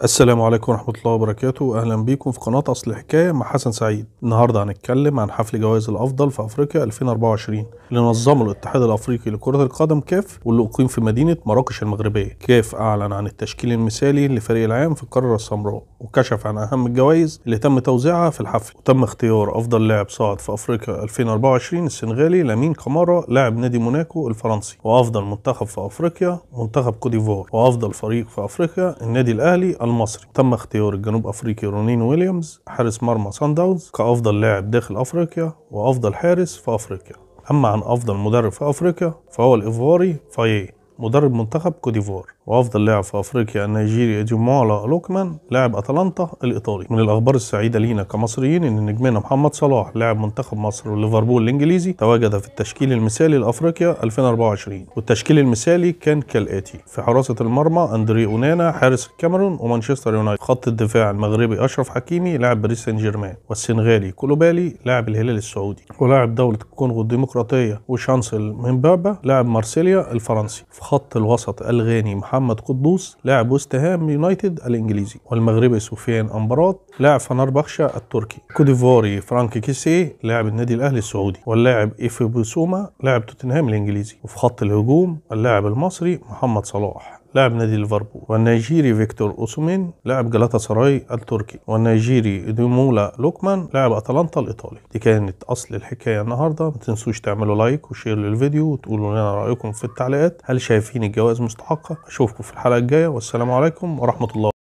السلام عليكم ورحمة الله وبركاته. أهلا بيكم في قناة أصل الحكاية مع حسن سعيد. النهاردة هنتكلم عن حفل جوائز الأفضل في أفريقيا 2024 اللي نظمه الاتحاد الأفريقي لكرة القدم كاف، واللي أقيم في مدينة مراكش المغربية. كاف أعلن عن التشكيل المثالي لفريق العام في القارة السمراء، وكشف عن أهم الجوائز اللي تم توزيعها في الحفل. وتم اختيار أفضل لاعب صاعد في أفريقيا 2024 السنغالي لامين كامارا لاعب نادي موناكو الفرنسي، وأفضل منتخب في أفريقيا منتخب كوت ديفوار، وأفضل فريق في أفريقيا النادي الأهلي المصري. تم اختيار الجنوب افريقي رونين ويليامز حارس مرمى سان داونز كافضل لاعب داخل افريقيا وافضل حارس في افريقيا. اما عن افضل مدرب في افريقيا فهو الايفواري فاييه مدرب منتخب كوت ديفوار. وافضل لاعب في افريقيا النيجيري اديمولا لوكمان لاعب اتلانتا الايطالي. من الاخبار السعيده لينا كمصريين ان نجمنا محمد صلاح لاعب منتخب مصر وليفربول الانجليزي تواجد في التشكيل المثالي لافريقيا 2024، والتشكيل المثالي كان كالاتي: في حراسه المرمى اندري اونانا حارس الكاميرون ومانشستر يونايتد. خط الدفاع المغربي اشرف حكيمي لاعب باريس سان جيرمان، والسنغالي كولوبالي لاعب الهلال السعودي، ولاعب دوله الكونغو الديمقراطيه وشانسل ميمبابا لاعب مارسيليا الفرنسي. في خط الوسط الغاني محمد قدوس لاعب وست هام يونايتد الانجليزي، والمغربي سفيان امبراط لاعب فنربخشة التركي. كوديفواري فرانك كيسيه لاعب النادي الاهلي السعودي، واللاعب ايفو بوسوما لاعب توتنهام الانجليزي. وفي خط الهجوم اللاعب المصري محمد صلاح لاعب نادي ليفربول، والنيجيري فيكتور اوسومين لاعب جلاتا سراي التركي، والنيجيري اديمولا لوكمان لاعب اتلانتا الايطالي. دي كانت اصل الحكايه النهارده. ما تنسوش تعملوا لايك وشير للفيديو وتقولوا لنا رايكم في التعليقات. هل شايفين الجوائز مستحقه؟ اشوفكم في الحلقه الجايه، والسلام عليكم ورحمه الله.